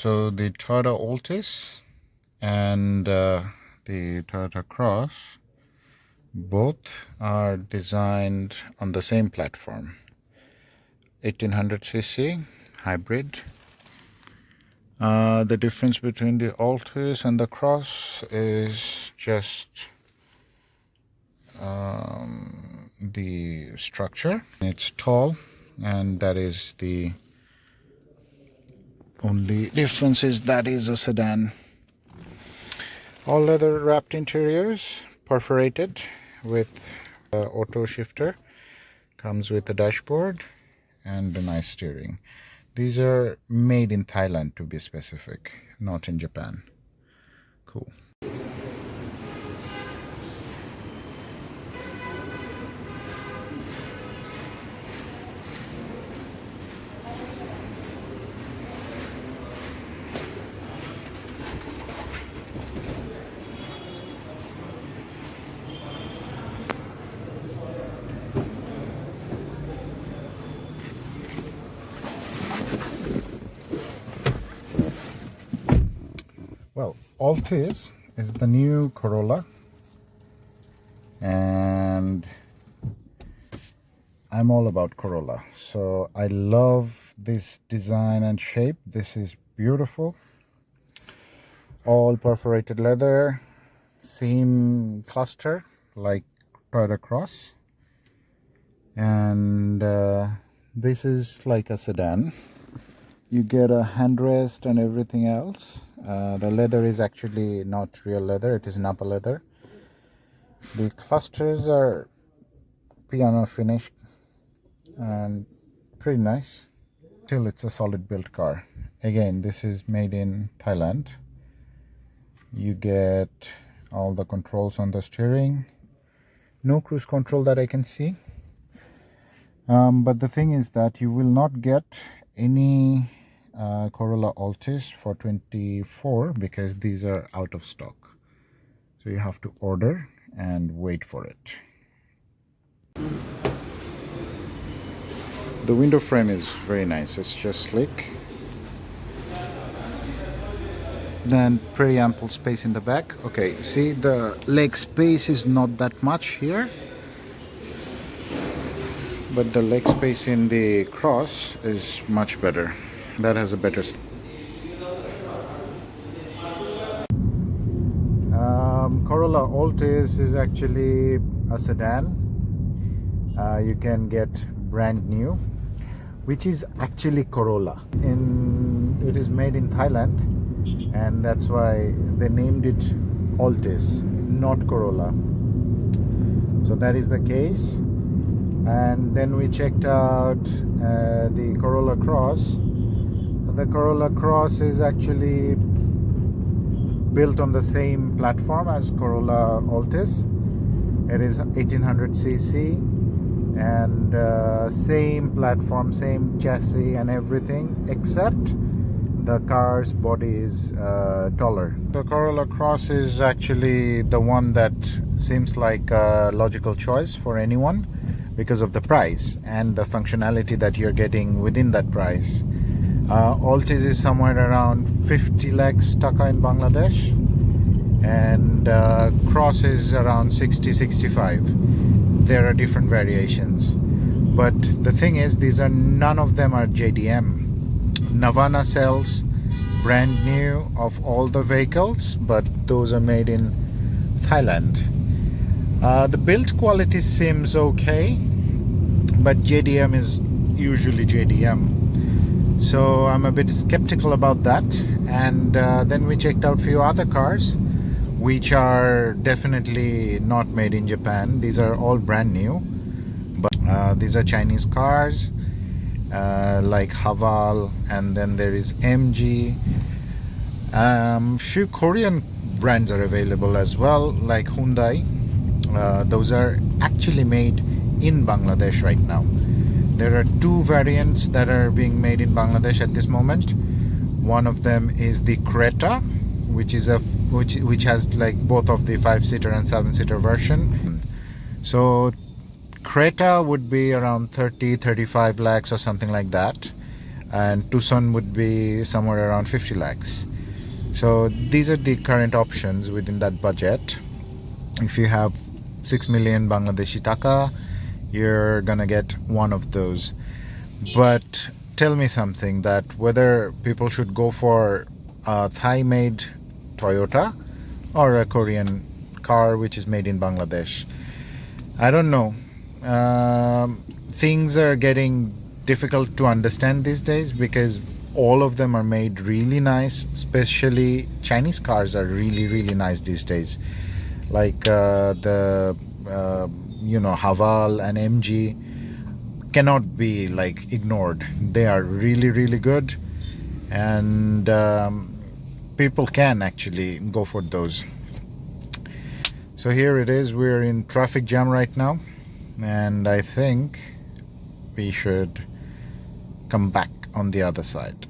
So the Toyota Altis and the Toyota Cross both are designed on the same platform, 1800cc hybrid. The difference between the Altis and the Cross is just the structure. It's tall, and that is the only difference. Is that is a sedan. All leather wrapped interiors, perforated with auto shifter, comes with a dashboard and a nice steering. These are made in Thailand, to be specific, not in Japan. Cool. Well, Altis is the new Corolla, and I'm all about Corolla. So I love this design and shape. This is beautiful. All perforated leather, same cluster like Toyota Cross, and this is like a sedan. You get a handrest and everything else. The leather is actually not real leather, it is Napa leather. The clusters are piano finished and pretty nice. Still, it's a solid built car. Again, this is made in Thailand. You get all the controls on the steering. No cruise control that I can see. But the thing is that you will not get any Corolla Altis for 24 because these are out of stock. So you have to order and wait for it. The window frame is very nice. It's just slick. Then pretty ample space in the back. Okay, see, the leg space is not that much here, but the leg space in the Cross is much better. That has a better Corolla Altis is actually a sedan. You can get brand new, which is actually Corolla. It is made in Thailand, and that's why they named it Altis, not Corolla. So that is the case. And then we checked out the Corolla Cross. The Corolla Cross is actually built on the same platform as Corolla Altis. It is 1800cc and same platform, same chassis and everything, except the car's body is taller. The Corolla Cross is actually the one that seems like a logical choice for anyone because of the price and the functionality that you're getting within that price. Altis is somewhere around 50 lakhs taka in Bangladesh, and Cross is around 60-65. There are different variations, but the thing is, none of them are JDM. Navana sells brand new of all the vehicles, but those are made in Thailand. The build quality seems okay, but JDM is usually JDM. So I'm a bit skeptical about that. And then we checked out a few other cars which are definitely not made in Japan. These are all brand new, but these are Chinese cars like Haval, and then there is MG. Few Korean brands are available as well, like Hyundai. Those are actually made in Bangladesh right now. There are two variants that are being made in Bangladesh at this moment. One of them is the Creta, which has like both of the 5-seater and 7-seater version. So Creta would be around 30-35 lakhs or something like that. and Tucson would be somewhere around 50 lakhs. So these are the current options within that budget. If you have 6 million Bangladeshi taka, you're gonna get one of those. But tell me something, that whether people should go for a Thai-made Toyota or a Korean car which is made in Bangladesh. I don't know. Things are getting difficult to understand these days because all of them are made really nice. Especially Chinese cars are really nice these days, like the Haval and MG cannot be like ignored. They are really good, and people can actually go for those. So here it is, we're in traffic jam right now, and I think we should come back on the other side.